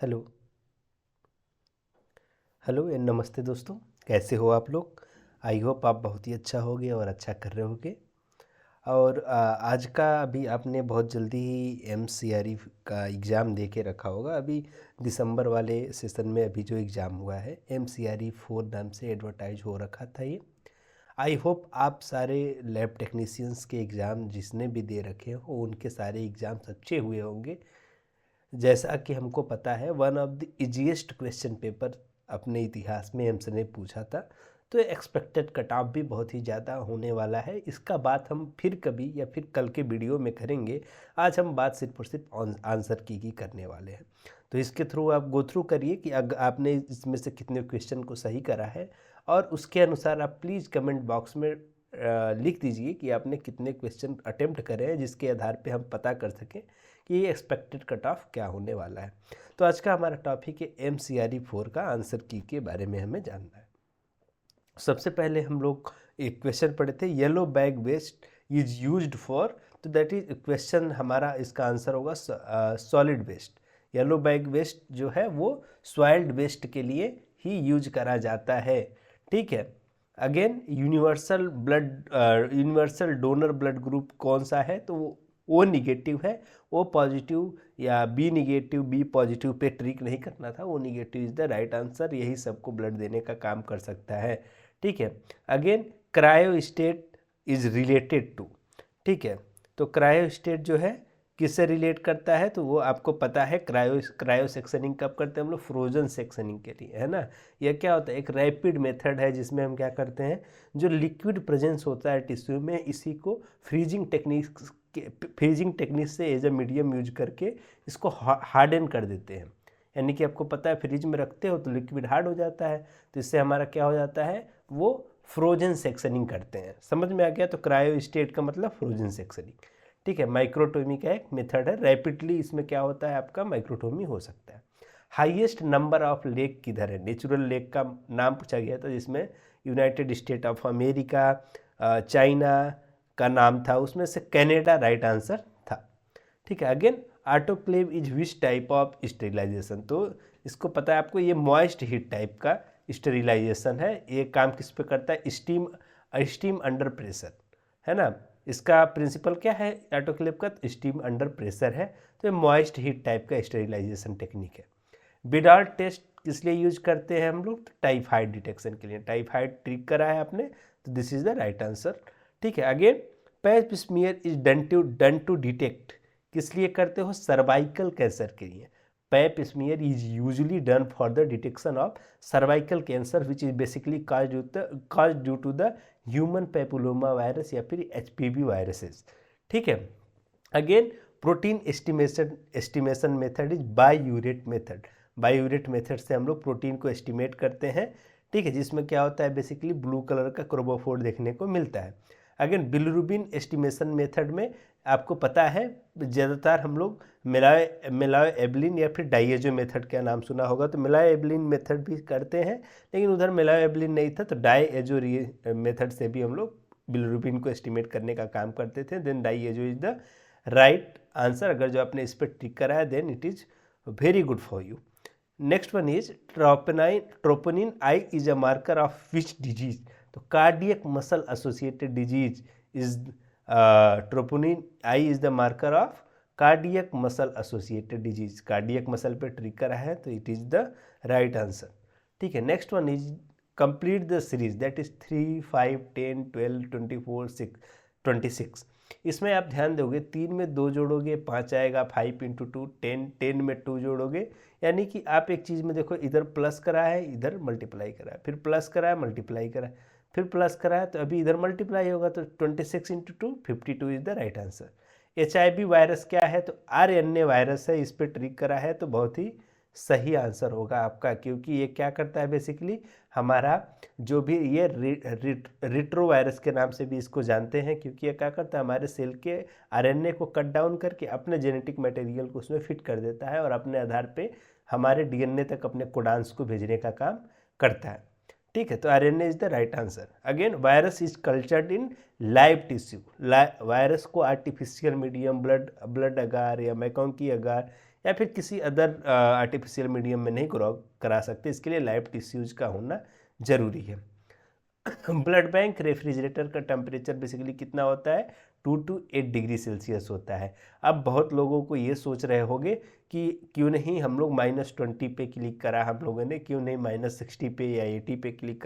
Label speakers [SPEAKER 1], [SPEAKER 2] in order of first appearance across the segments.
[SPEAKER 1] Hello. Hello and नमस्ते दोस्तों, कैसे हो आप लोग। आई होप आप बहुत ही अच्छा होगे और अच्छा कर रहे होगे। और आज का अभी आपने बहुत जल्दी ही एमसीआरई का एग्ज़ाम दे के रखा होगा। अभी दिसंबर वाले सेशन में अभी जो एग्ज़ाम हुआ है एमसीआरई 4 नाम से एडवर्टाइज हो रखा था ये। आई होप आप सारे लैब टेक्नीशियंस के एग्ज़ाम जिसने भी दे रखे हो उनके सारे एग्ज़ाम्स अच्छे हुए होंगे। जैसा कि हमको पता है one of the easiest question paper अपने इतिहास में एम्स ने पूछा था, तो एक्सपेक्टेड कट ऑफ भी बहुत ही ज़्यादा होने वाला है। इसका बात हम फिर कभी या फिर कल के वीडियो में करेंगे। आज हम बात सिर्फ और सिर्फ आंसर की ही करने वाले हैं। तो इसके थ्रू आप गो थ्रू करिए कि अगर आपने इसमें से कितने क्वेश्चन को सही करा है, और उसके अनुसार आप प्लीज़ कमेंट बॉक्स में लिख दीजिए कि आपने कितने क्वेश्चन अटेम्प्ट करे हैं, जिसके आधार पे हम पता कर सकें कि ये एक्सपेक्टेड कट ऑफ क्या होने वाला है। तो आज का हमारा टॉपिक है एमसीआरई 4 का आंसर की के बारे में हमें जानना है। सबसे पहले हम लोग एक क्वेश्चन पढ़े थे, yellow bag waste is used for, तो दैट इज क्वेश्चन हमारा इसका आंसर होगा solid waste. Yellow bag waste जो है वो सॉइल्ड वेस्ट के लिए ही यूज करा जाता है। ठीक है। Again universal donor blood group कौन सा है, तो वो ओ निगेटिव है। ओ पॉजिटिव या बी निगेटिव बी पॉजिटिव पे ट्रिक नहीं करना था, O negative is the right answer, यही सबको ब्लड देने का काम कर सकता है। ठीक है। Again cryostat is related to. ठीक है। तो क्रायो स्टेट जो है किससे रिलेट करता है, तो वो आपको पता है। क्रायो सेक्शनिंग कब करते हैं हम लोग, फ्रोजन सेक्शनिंग के लिए, है ना। यह क्या होता है, एक रैपिड मेथड है जिसमें हम क्या करते हैं, जो लिक्विड प्रेजेंस होता है टिश्यू में, इसी को फ्रीजिंग टेक्निक से एज ए मीडियम यूज करके इसको हार्डन कर देते हैं। यानी कि आपको पता है फ्रिज में रखते हो तो लिक्विड हार्ड हो जाता है, तो इससे हमारा क्या हो जाता है, वो फ्रोजन सेक्शनिंग करते हैं। समझ में आ गया। तो क्रायो स्टेट का मतलब फ्रोजन सेक्शनिंग। ठीक है। माइक्रोटोमी का एक मेथड है, रैपिडली इसमें क्या होता है, आपका माइक्रोटोमी हो सकता है। हाईएस्ट नंबर ऑफ लेक किधर है, नेचुरल लेक का नाम पूछा गया था, जिसमें United state of America, China का नाम था, उसमें से कनाडा राइट आंसर था। ठीक है। Again autoclave is which type of sterilization, तो इसको पता है आपको, ये मॉइस्ट हीट टाइप का स्टेरिलाइजेशन है। ये काम किस पे करता है, स्टीम अंडर प्रेशर, है ना। इसका प्रिंसिपल क्या है ऑटोक्लेव का, स्टीम अंडर प्रेशर है। तो ये मॉइस्ट हीट टाइप का स्टेरिलाइजेशन टेक्निक है। बिडाल्ट टेस्ट किस लिए यूज करते हैं हम लोग, तो टाइफाइड डिटेक्शन के लिए। टाइफाइड ट्रिक करा है आपने, तो this is the right answer. ठीक है। Again pap smear is done to detect, किस लिए करते हो, सर्वाइकल कैंसर के लिए। Pap smear is usually done for the detection of cervical cancer which is basically caused due to the human papilloma virus या फिर एचपीवी वायरसेस। ठीक है। Again protein estimation method is biuret method. Biuret method से हम लोग protein को estimate करते हैं। ठीक है। जिसमें क्या होता है, बेसिकली ब्लू कलर का क्रोमोफोर देखने को मिलता है। अगेन बिलिरुबिन एस्टिमेशन मेथड में आपको पता है ज़्यादातर हम लोग मिलायो एबलिन या फिर डाइएजो मेथड का नाम सुना होगा, तो मिलायो एबलिन मेथड भी करते हैं, लेकिन उधर मिलायो एबलिन नहीं था, तो डाइएजो मेथड से भी हम लोग बिलिरुबिन को एस्टिमेट करने का काम करते थे। Then diazo is the right answer. अगर जो आपने इस पर टिक करा है then it is very good for you. Next one is troponin I is a marker of which disease, तो cardiac muscle associated disease is troponin I is the marker of cardiac muscle associated disease. Cardiac muscle पे tick करा है, तो it is the right answer. ठीक है। Next one is complete the series, that is 3, 5, 10, 12, 24, 26। इसमें आप ध्यान दोगे 3 में 2 जोड़ोगे 5 आएगा, 5 इंटू 2 10, 10 में 2 जोड़ोगे, यानी कि आप एक चीज़ में देखो, इधर प्लस करा है इधर मल्टीप्लाई करा है, फिर प्लस करा है मल्टीप्लाई करा है, फिर प्लस करा है, तो अभी इधर मल्टीप्लाई होगा, तो 26 into 2 52 is the right answer. HIV virus क्या है, तो RNA वायरस है, इस पर ट्रिक करा है, तो बहुत ही सही आंसर होगा आपका, क्योंकि ये क्या करता है, बेसिकली हमारा जो भी ये रिट्रो वायरस के नाम से भी इसको जानते हैं, क्योंकि ये क्या करता है, हमारे सेल के RNA को कट डाउन करके अपने जेनेटिक मटेरियल को उसमें फिट कर देता है, और अपने आधार पे हमारे DNA तक अपने कोडांस को भेजने का काम करता है। ठीक है, तो RNA is the right answer. Again virus is cultured in live tissue. Virus को आर्टिफिशियल मीडियम, ब्लड अगार या मैकोंकी अगार या फिर किसी अदर आर्टिफिशियल मीडियम में नहीं ग्रो करा सकते, इसके लिए लाइव टिश्यूज का होना जरूरी है। ब्लड बैंक रेफ्रिजरेटर का टेम्परेचर बेसिकली कितना होता है, 2 to 8 डिग्री सेल्सियस होता है। अब बहुत लोगों को ये सोच रहे होंगे कि क्यों नहीं हम लोग -20 पे क्लिक करा हम लोगों ने, क्यों नहीं -60 पे या 80 पे क्लिक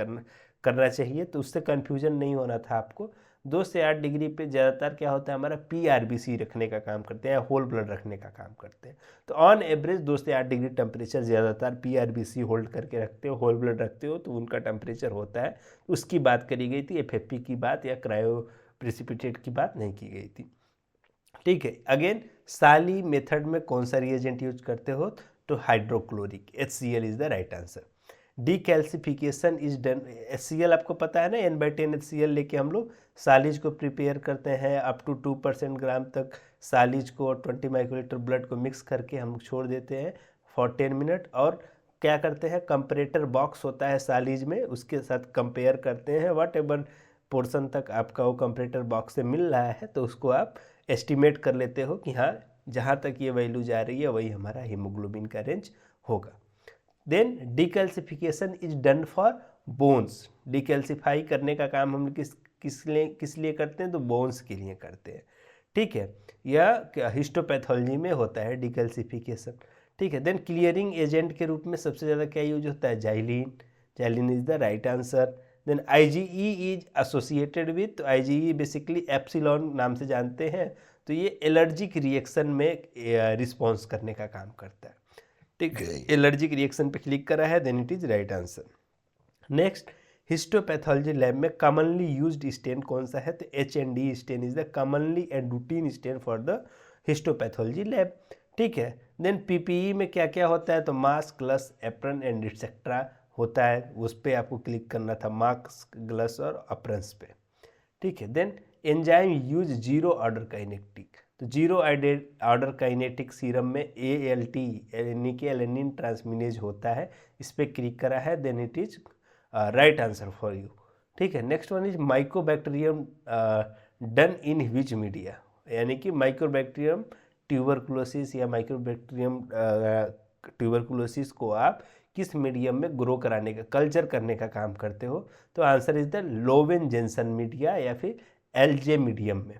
[SPEAKER 1] करना चाहिए। तो उससे कन्फ्यूजन नहीं होना था आपको। 2 से 8 डिग्री पे ज़्यादातर क्या होता है, हमारा PRBC रखने का काम करते हैं या होल ब्लड रखने का काम करते हैं। तो ऑन एवरेज 2 से 8 डिग्री टेम्परेचर ज़्यादातर PRBC होल्ड करके रखते हो, होल ब्लड रखते हो तो उनका टेम्परेचर होता है। उसकी बात करी गई थी, FFP की बात या क्रायो प्रेसिपिटेट की बात नहीं की गई थी। ठीक है, अगेन साली मेथड में कौन सा रिएजेंट यूज करते हो, तो hydrochloric, HCl is the right answer. Decalcification is done, HCl आपको पता है ना, N/10 HCl लेके हम लोग सालिज को प्रिपेयर करते हैं। अप टू 2% ग्राम तक सालिज को 20 माइक्रोलीटर ब्लड को मिक्स करके हम लोग छोड़ देते हैं फॉर 10 मिनट, और क्या करते हैं, कंपरेटर बॉक्स होता है सालिज में, उसके साथ कंपेयर करते हैं। वट एवर पोर्शन तक आपका वो कंपरेटर बॉक्स से मिल रहा है तो उसको आप एस्टिमेट कर लेते हो कि हाँ जहाँ तक ये वैल्यू जा रही है वही हमारा हीमोग्लोबिन का रेंज होगा। Then decalcification is done for bones. Decalcify करने का काम हम किस लिए करते हैं, तो बोन्स के लिए करते हैं। ठीक है, यह हिस्टोपैथोलॉजी में होता है डीकैल्सिफिकेशन। ठीक है, देन क्लियरिंग एजेंट के रूप में सबसे ज़्यादा क्या यूज होता है, xylene. Xylene is the right answer. Then IgE is associated with, IgE basically epsilon नाम से जानते हैं, तो ये एलर्जिक रिएक्शन में रिस्पॉन्स करने का काम करता है। ठीक है, एलर्जिक रिएक्शन पे क्लिक करा है, then it is right answer. Next, histopathology lab में कॉमनली यूज्ड स्टेन कौन सा है, तो HND stain is the commonly and routine stain for the histopathology lab. ठीक है, देन PPE में क्या क्या होता है, तो mask, gloves, apron and etcetera होता है, उस पर आपको क्लिक करना था, मास्क, ग्लव्स और एप्रन्स पे। ठीक है, then enzyme use zero order kinetic, तो जीरो ऑर्डर काइनेटिक सीरम में ALT यानी कि एलेनिन ट्रांसमिनेज होता है, इस पर क्लिक करा है, then it is right answer for you. ठीक है, next one is mycobacterium done in which media, यानी कि माइक्रोबैक्टीरियम ट्यूबरकुलोसिस या माइक्रोबैक्टीरियम ट्यूबरकुलोसिस को आप किस मीडियम में ग्रो कराने का, कल्चर करने का काम करते हो, तो आंसर इज द लोवेन जेंसन मीडिया या फिर LJ मीडियम में।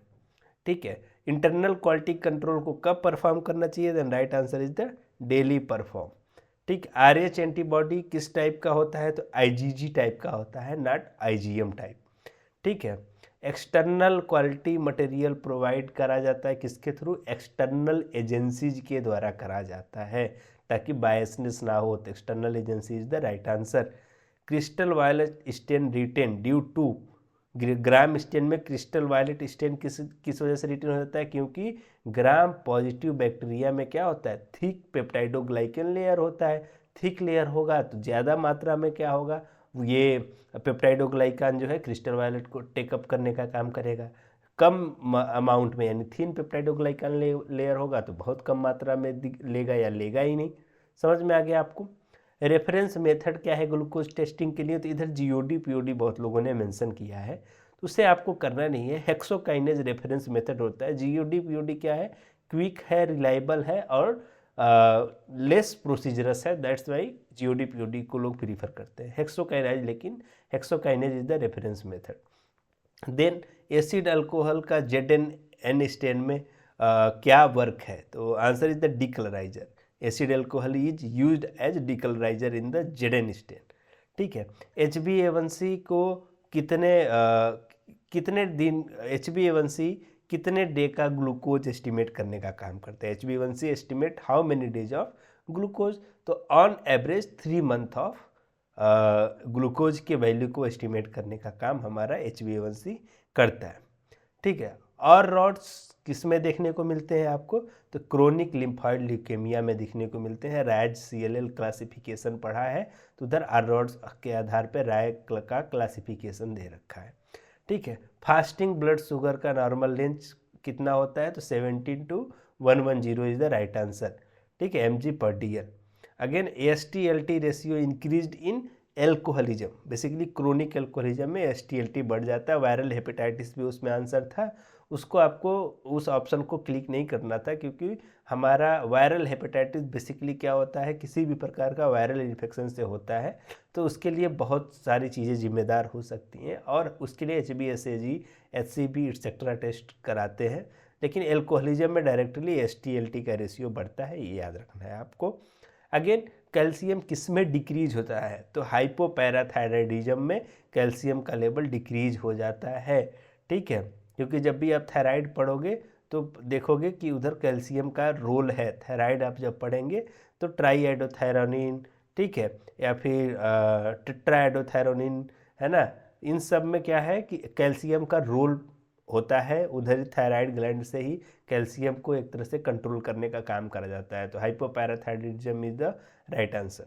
[SPEAKER 1] ठीक है, इंटरनल क्वालिटी कंट्रोल को कब परफॉर्म करना चाहिए, then right answer is the daily perform. ठीक, RH एंटीबॉडी किस टाइप का होता है, तो IgG टाइप का होता है, नॉट IgM टाइप। ठीक है, एक्सटर्नल क्वालिटी मटेरियल प्रोवाइड करा जाता है किसके थ्रू, एक्सटर्नल एजेंसीज के द्वारा करा जाता है, ताकि बायसनेस ना हो, तो external agency is the right answer. Crystal violet stain retain due to, gram stain में क्रिस्टल वायलेट स्टेन किस वजह से रिटेन हो जाता है, क्योंकि ग्राम पॉजिटिव बैक्टीरिया में क्या होता है, थिक पेप्टाइडोग्लाइकन लेयर होता है। थिक लेयर होगा तो ज़्यादा मात्रा में क्या होगा, ये पेप्टाइडोग्लाइकान जो है क्रिस्टल वायलेट को टेकअप करने का काम करेगा। कम अमाउंट में यानी थिन पेप्टाइडोग्लाइकान लेयर होगा तो बहुत कम मात्रा में लेगा या लेगा ही नहीं। समझ में आ गया आपको। रेफरेंस मेथड क्या है ग्लूकोज टेस्टिंग के लिए, तो इधर GOD POD बहुत लोगों ने मेंशन किया है, तो उससे आपको करना नहीं है। हेक्सोकाइनेज रेफरेंस मेथड होता है। GOD POD क्या है, क्विक है, रिलायबल है और लेस प्रोसीजरस है, दैट्स वाई GOD POD को लोग प्रीफर करते हैं। हेक्सोकाइनेज, लेकिन hexokinase is the reference method. Then acid alcohol का ZN स्टेन में क्या वर्क है, तो answer is the decolouriser. Acid alcohol is used as decolouriser in the ZN stain. ठीक है, HbA1c को कितने दिन, HbA1c कितने डे का ग्लूकोज एस्टिमेट करने का काम करते हैं, HbA1c estimate how many days of glucose, तो on average 3 month of glucose के वैल्यू को एस्टिमेट करने का काम हमारा HbA1c करता है। ठीक है, और रॉड्स किस में देखने को मिलते हैं आपको, तो क्रोनिक लिम्फॉइड ल्यूकेमिया में देखने को मिलते हैं। राय CLL क्लासिफिकेशन पढ़ा है तो उधर आर रॉड्स के आधार पर राय का क्लासिफिकेशन दे रखा है। ठीक है, फास्टिंग ब्लड शुगर का नॉर्मल रेंज कितना होता है, तो 17 to 110 is the right answer. ठीक है, mg/dl। Again AST-LT ratio increased इन एल्कोहलिज्म, बेसिकली क्रोनिक एल्कोहलिज्म में STLT बढ़ जाता है। वायरल हेपेटाइटिस भी उसमें आंसर था, उसको आपको उस ऑप्शन को क्लिक नहीं करना था, क्योंकि हमारा वायरल हेपेटाइटिस बेसिकली क्या होता है, किसी भी प्रकार का वायरल इन्फेक्शन से होता है, तो उसके लिए बहुत सारी चीज़ें जिम्मेदार हो सकती हैं, और उसके लिए HbSAg, HCP एक्सेट्रा टेस्ट कराते हैं। लेकिन एल्कोहलिज्म में डायरेक्टली STLT का रेशियो बढ़ता है, ये याद रखना है आपको। अगेन, कैल्शियम किस में डिक्रीज होता है, तो हाइपोपैराथायराइडिज्म में कैल्शियम का लेवल डिक्रीज हो जाता है। ठीक है, क्योंकि जब भी आप थायराइड पढ़ोगे तो देखोगे कि उधर कैल्शियम का रोल है। थायराइड आप जब पढ़ेंगे तो ट्राईआइडोथायरोनिन, ठीक है, या फिर टेट्राआइडोथायरोनिन, है ना, इन सब में क्या है कि कैल्शियम का रोल होता है। उधर थायराइड ग्लैंड से ही कैल्शियम को एक तरह से कंट्रोल करने का काम करा जाता है। तो hypoparathyroidism is the right answer.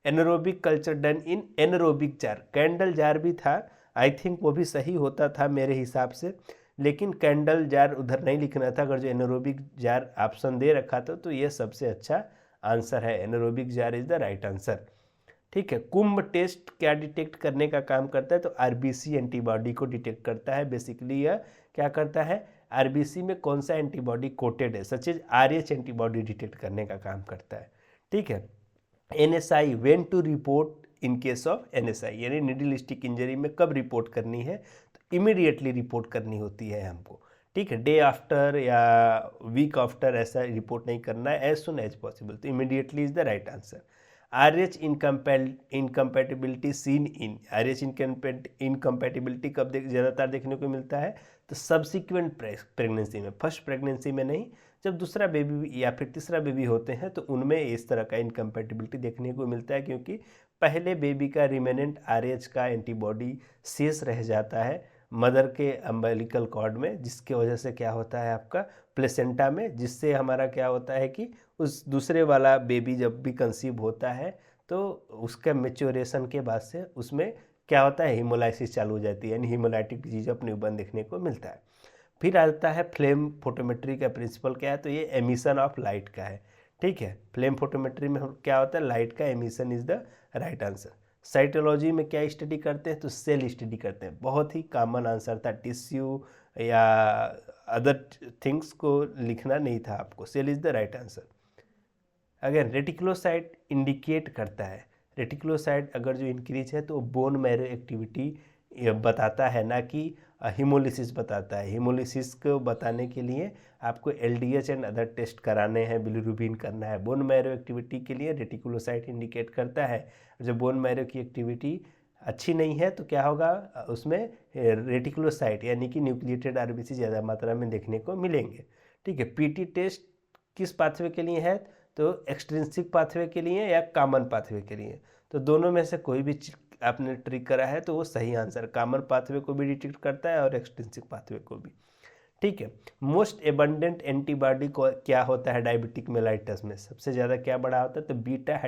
[SPEAKER 1] Anaerobic culture done in anaerobic jar, candle jar भी था, आई थिंक वो भी सही होता था मेरे हिसाब से, लेकिन कैंडल जार उधर नहीं लिखना था। अगर जो एनारोबिक जार ऑप्शन दे रखा था तो ये सबसे अच्छा आंसर है, anaerobic jar is the right answer. ठीक है, कुंभ टेस्ट क्या डिटेक्ट करने का काम करता है, तो RBC एंटीबॉडी को डिटेक्ट करता है। बेसिकली यह क्या करता है, RBC में कौन सा एंटीबॉडी कोटेड है, such as RH antibody detect करने का काम करता है। ठीक है, NSI, when to report in case of NSI, यानी निडल स्टिक इंजरी में कब रिपोर्ट करनी है, तो इमीडिएटली रिपोर्ट करनी होती है हमको। ठीक है, डे आफ्टर या वीक आफ्टर ऐसा रिपोर्ट नहीं करना है, एज सुन एज पॉसिबल, तो immediately is the right answer. RH incompatibility seen in, RH incompatibility कब ज़्यादातर देखने को मिलता है, तो सब्सिक्वेंट प्रेगनेंसी में, फर्स्ट प्रेगनेंसी में नहीं, जब दूसरा बेबी या फिर तीसरा बेबी होते हैं तो उनमें इस तरह का इनकम्पैटिबिलिटी देखने को मिलता है, क्योंकि पहले बेबी का रिमेनेंट RH का एंटीबॉडी शेष रह जाता है मदर के अम्बिलिकल कॉर्ड में, जिसके वजह से क्या होता है आपका प्लेसेंटा में, जिससे हमारा क्या होता है कि उस दूसरे वाला बेबी जब भी कंसीव होता है तो उसका मेच्योरेशन के बाद से उसमें क्या होता है, हीमोलाइसिस चालू हो जाती है, यानी हीमोलाइटिक डिजीज ऑफ न्यूबॉर्न देखने को मिलता है। फिर आता है फ्लेम फोटोमेट्री का प्रिंसिपल क्या है, तो ये एमिशन ऑफ लाइट का है। ठीक है, फ्लेम फोटोमेट्री में क्या होता है, लाइट का emission is the right answer. Cytology में क्या स्टडी करते हैं, तो सेल स्टडी करते हैं, बहुत ही कॉमन आंसर था, टिश्यू या अदर थिंग्स को लिखना नहीं था आपको, cell is the right answer. अगर रेटिकुलोसाइट इंडिकेट करता है, रेटिकुलोसाइट अगर जो इंक्रीज है तो बोन मैरो एक्टिविटी बताता है, ना कि हीमोलिसिस बताता है। हीमोलिसिस को बताने के लिए आपको LDH एंड अदर टेस्ट कराने हैं, बिलिरुबिन करना है। बोन मैरो एक्टिविटी के लिए रेटिकुलोसाइट इंडिकेट करता है। जब बोन मैरो की एक्टिविटी अच्छी नहीं है तो क्या होगा, उसमें रेटिकुलोसाइट यानी कि न्यूक्लिएटेड RBC ज़्यादा मात्रा में देखने को मिलेंगे। ठीक है, PT टेस्ट किस पाथवे के लिए है, तो एक्सट्रिंसिक पाथवे के लिए या कॉमन पाथवे के लिए, तो दोनों में से कोई भी आपने ट्रिक करा है तो वो सही आंसर, कॉमन पाथवे को भी डिटेक्ट करता है और एक्सट्रिंसिक पाथवे को भी। ठीक है, मोस्ट एबंडेंट एंटीबॉडी को क्या होता है डायबिटिक मेलाइटस में, सबसे ज़्यादा क्या बढ़ा होता है, तो बीटा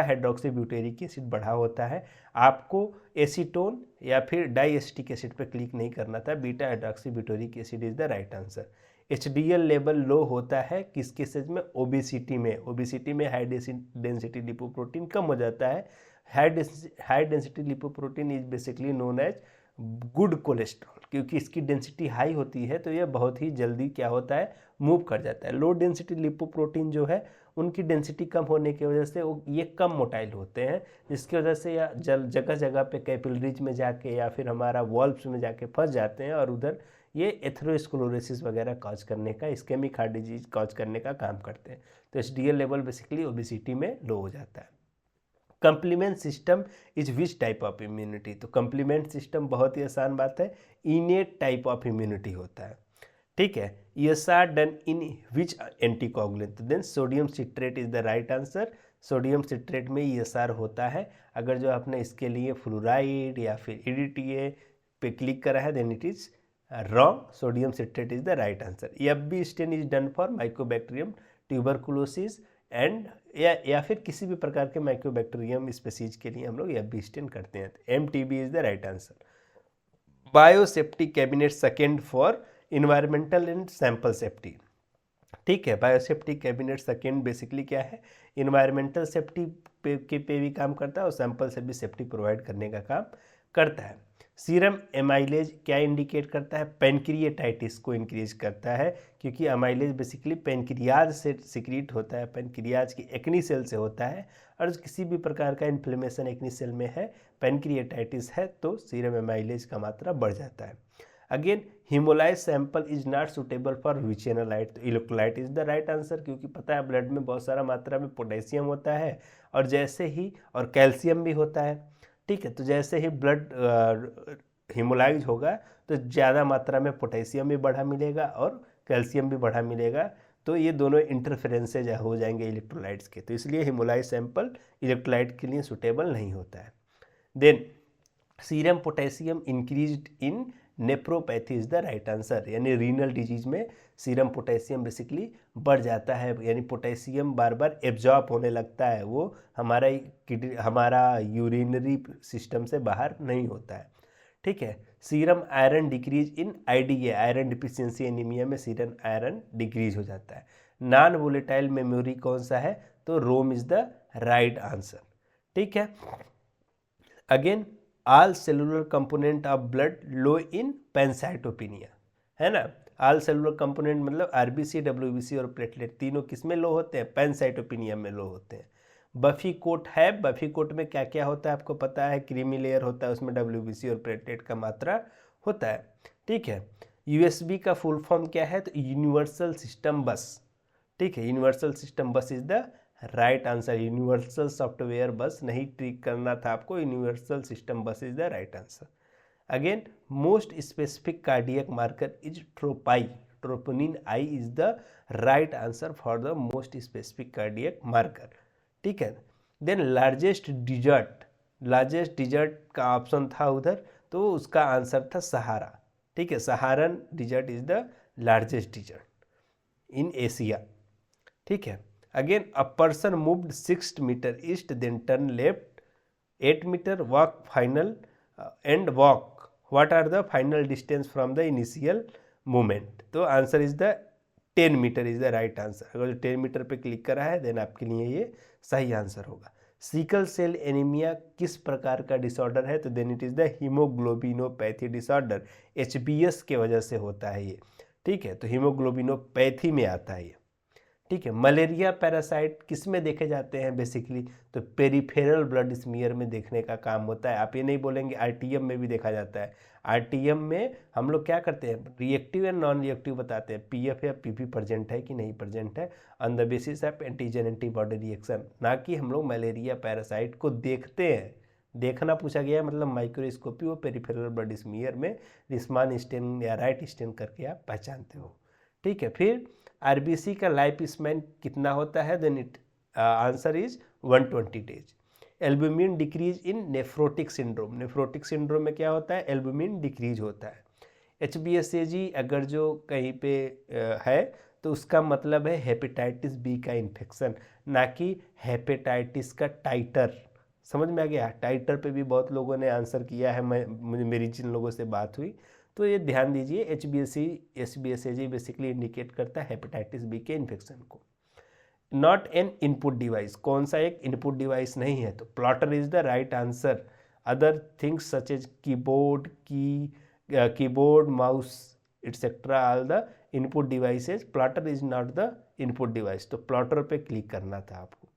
[SPEAKER 1] हाइड्रोक्सी ब्यूटेरिक एसिड बढ़ा होता है। आपको एसीटोन या फिर डाइएस्टिक एसिड पर क्लिक नहीं करना था, beta hydroxy butyric acid is the right answer. HDL level low होता है किस केसेज में, ओबेसिटी में। ओबेसिटी में हाई डेंसिटी लिपोप्रोटीन कम हो जाता है। High density lipoprotein is basically known as good cholesterol, क्योंकि इसकी डेंसिटी हाई होती है तो यह बहुत ही जल्दी क्या होता है, मूव कर जाता है। लो डेंसिटी लिपोप्रोटीन जो है उनकी डेंसिटी कम होने की वजह से ये कम मोटाइल होते हैं, जिसकी वजह से या जगह जगह पे कैपिलरीज में जाके या फिर हमारा वॉल्व्स में जाके फंस जाते हैं और उधर ये एथेरोस्क्लेरोसिस वगैरह कॉज करने का, इस्केमिक हार्ट डिजीज कॉज करने का काम करते हैं। तो HDL लेवल बेसिकली ओबेसिटी में लो हो जाता है। Complement system is which type of immunity, तो कंप्लीमेंट सिस्टम बहुत ही आसान बात है, इनेट टाइप ऑफ इम्यूनिटी होता है। ठीक है, ESR done in which anticoagulant, then sodium citrate is the right answer. Sodium citrate में ESR होता है। अगर जो आपने इसके लिए फ्लोराइड या फिर EDTA पे क्लिक करा है then it is wrong, sodium citrate is the right answer. FB stain is done for mycobacterium tuberculosis and या फिर किसी भी प्रकार के माइक्रोबैक्टीरियम स्पीसीज के लिए हम लोग FB स्टेन करते हैं। MTB is the right answer. Biosafety cabinet second for environmental and sample safety, ठीक है। बायोसेफ्टी कैबिनेट सेकेंड बेसिकली क्या है, इन्वायरमेंटल सेफ्टी पे भी काम करता है और सैंपल से भी सेफ्टी प्रोवाइड करने का काम करता है। सीरम एमाइलेज क्या इंडिकेट करता है, पेनक्रिएटाइटिस को इंक्रीज करता है, क्योंकि अमाइलेज बेसिकली पेनक्रियाज से सिक्रीट होता है, पेनक्रियाज की एक्नी सेल से होता है, और किसी भी प्रकार का इन्फ्लेमेशन एक्नी सेल में है, पेनक्रिएटाइटिस है, तो सीरम एमाइलेज का मात्रा बढ़ जाता है। Again haemolysed sample is not suitable for which analyte, तो electrolyte is the right answer, क्योंकि पता है ब्लड में बहुत सारा मात्रा में पोटेशियम होता है और जैसे ही और कैल्शियम भी होता है। ठीक है, तो जैसे ही ब्लड हीमोलाइज होगा तो ज़्यादा मात्रा में पोटेशियम भी बढ़ा मिलेगा और कैल्शियम भी बढ़ा मिलेगा, तो ये दोनों इंटरफेरेंसेज हो जाएंगे इलेक्ट्रोलाइट्स के, तो इसलिए हीमोलाइज सैंपल इलेक्ट्रोलाइट के लिए सुटेबल नहीं होता है। Then serum potassium increased in nephropathy is the right answer, यानी रीनल डिजीज में सीरम पोटेशियम बेसिकली बढ़ जाता है, यानी पोटेशियम बार बार एब्जॉर्ब होने लगता है, वो हमारा यूरिनरी सिस्टम से बाहर नहीं होता है। ठीक है, serum iron decrease in IDA, iron deficiency anaemia में सीरम आयरन डिक्रीज हो जाता है। नॉन वोलेटाइल मेमोरी कौन सा है, तो रोम इज द राइट आंसर। ठीक है, again all cellular component of blood low in pancytopenia, है ना। ऑल सेलुलर कंपोनेंट मतलब आरबीसी, डब्ल्यूबीसी और प्लेटलेट तीनों किस में लो होते हैं, पैनसाइटोपिनिया में लो होते हैं। बफी कोट है, बफी कोट में क्या क्या होता है आपको पता है, क्रीमी लेयर होता है, उसमें डब्ल्यूबीसी और प्लेटलेट का मात्रा होता है। ठीक है, यूएसबी का फुल फॉर्म क्या है, तो यूनिवर्सल सिस्टम बस। ठीक है, universal system bus is the right answer, universal software bus नहीं ट्रिक करना था आपको, universal system bus is the right answer. Again most specific cardiac marker is trop I, troponin I is the right answer for the most specific cardiac marker. ठीक है, then largest desert का option था उधर, तो उसका आंसर था सहारा। ठीक है, Saharan desert is the largest desert in Asia. ठीक है, again a person moved 6 metre east then turn left 8 metre walk final end walk, what are the final distance from the initial movement, तो answer is the 10 metre is the right answer. अगर जो 10 metre पे click करा है then आपके लिए ये सही आंसर होगा। सिकल सेल एनीमिया किस प्रकार का डिसऑर्डर है, तो then it is the haemoglobinopathy disorder, HBS के वजह से होता है ये। ठीक है, तो हीमोग्लोबिनोपैथी में आता है ये। ठीक है, मलेरिया पैरासाइट किस में देखे जाते हैं बेसिकली, तो पेरिफेरल ब्लड स्मीयर में देखने का काम होता है। आप ये नहीं बोलेंगे आरटीएम में भी देखा जाता है, आरटीएम में हम लोग क्या करते हैं, रिएक्टिव एंड नॉन रिएक्टिव बताते हैं, पीएफ या पीपी प्रेजेंट है कि नहीं प्रेजेंट है on the basis of antigen antibody reaction, ना कि हम लोग मलेरिया पैरासाइट को देखते हैं। देखना पूछा गया है मतलब माइक्रोस्कोपी, वो पेरिफेरल ब्लड स्मीयर में रिस्मान स्टेन या राइट स्टेन करके आप पहचानते हो। ठीक है, फिर आरबीसी का लाइफ स्पैन कितना होता है, then it answer is 120 days. Albumin decrease in nephrotic syndrome, nephrotic syndrome में क्या होता है, एल्बुमिन डिक्रीज होता है। HbSAg अगर जो कहीं पे है तो उसका मतलब है हेपेटाइटिस बी का इन्फेक्शन, ना कि हेपेटाइटिस का टाइटर। समझ में आ गया, टाइटर पे भी बहुत लोगों ने आंसर किया है, मेरी जिन लोगों से बात हुई, तो ये ध्यान दीजिए, HbSAg बेसिकली इंडिकेट करता है हेपेटाइटिस बी के इन्फेक्शन को। नॉट एन इनपुट डिवाइस, कौन सा एक इनपुट डिवाइस नहीं है, तो plotter is the right answer. Other things such as keyboard mouse etcetera all the input devices, plotter is not the input device, तो plotter पे क्लिक करना था आपको।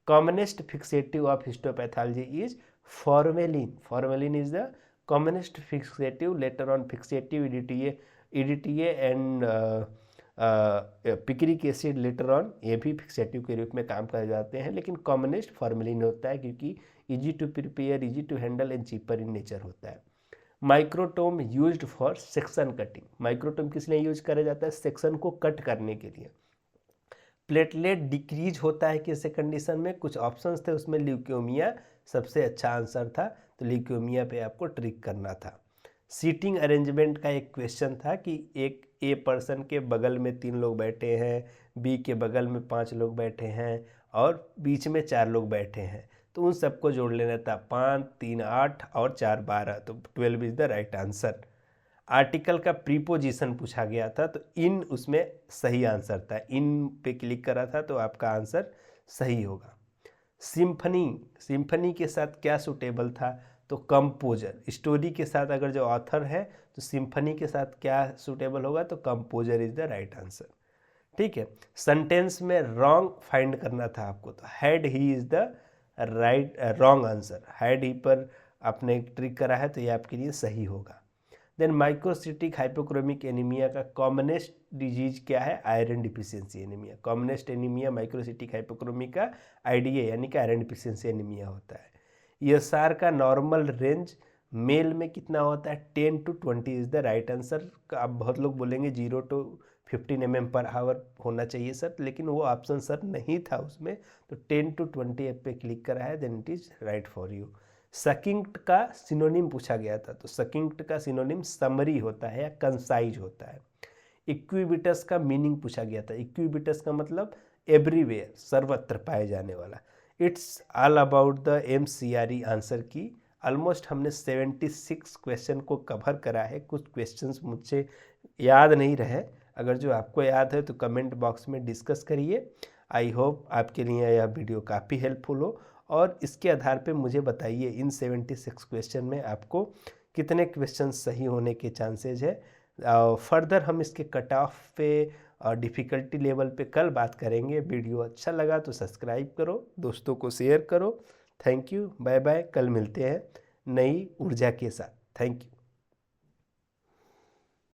[SPEAKER 1] Commonest fixative of histopathology is formalin, formalin is the commonest fixative, later on fixative EDTA and picric acid later on ये भी fixative के रूप में काम कर जाते हैं, लेकिन कॉमनेस्ट फॉर्मेलिन होता है क्योंकि easy to prepare, easy to handle and cheaper in nature होता है। Microtome used for section cutting, microtome किस लिए यूज करा जाता है, सेक्शन को कट करने के लिए। प्लेटलेट डिक्रीज होता है किस कंडीशन में, कुछ ऑप्शंस थे उसमें ल्यूकेमिया सबसे अच्छा आंसर था, तो ल्यूकेमिया पे आपको ट्रिक करना था। सीटिंग अरेंजमेंट का एक क्वेश्चन था कि एक ए पर्सन के बगल में 3 लोग बैठे हैं, बी के बगल में 5 लोग बैठे हैं और बीच में 4 लोग बैठे हैं, तो उन सबको जोड़ लेना था, 5 3 8 और 4 12, तो 12 is the right answer. Article का प्रीपोजिशन पूछा गया था, तो इन उसमें सही आंसर था, इन पे क्लिक करा था तो आपका आंसर सही होगा। सिम्फनी, सिम्फनी के साथ क्या सूटेबल था, तो कंपोजर। स्टोरी के साथ अगर जो ऑथर है तो सिम्फनी के साथ क्या सूटेबल होगा, तो composer is the right answer. ठीक है। सेंटेंस में रॉन्ग फाइंड करना था आपको, तो had he is the right wrong answer. Had he पर आपने एक ट्रिक करा है तो ये आपके लिए सही होगा। देन माइक्रोसिटिक हाइपोक्रोमिक एनीमिया का कॉमनेस्ट डिजीज क्या है, iron deficiency anaemia. Commonest anaemia microcytic hypochromic का आईडीए यानी कि आयरन डिफिशियंसी एनीमिया होता है। ईएसआर का नॉर्मल रेंज मेल में कितना होता है, 10 to 20 is the right answer. अब बहुत लोग बोलेंगे 0 to 15 mm/h होना चाहिए सर, लेकिन वो ऑप्शन सर नहीं था उसमें, तो 10 to 20 पे क्लिक करा है, then it is right for you. Succinct का सिनोनिम पूछा गया था, तो सकिंक्ट का सिनोनिम समरी होता है या कंसाइज होता है। इक्विबिटस का मीनिंग पूछा गया था, इक्विबिटस का मतलब एवरीवेयर, सर्वत्र पाए जाने वाला। It's all about the MCRE answer की ऑलमोस्ट हमने 76 क्वेश्चन को कवर करा है। कुछ क्वेश्चंस मुझसे याद नहीं रहे, अगर जो आपको याद है तो कमेंट बॉक्स में डिस्कस करिए। आई होप आपके लिए यह वीडियो काफ़ी हेल्पफुल हो, और इसके आधार पे मुझे बताइए इन 76 क्वेश्चन में आपको कितने क्वेश्चन सही होने के चांसेज है। फर्दर हम इसके कट ऑफ पे और डिफ़िकल्टी लेवल पे कल बात करेंगे। वीडियो अच्छा लगा तो सब्सक्राइब करो, दोस्तों को शेयर करो। Thank you, bye bye. कल मिलते हैं नई ऊर्जा के साथ। Thank you.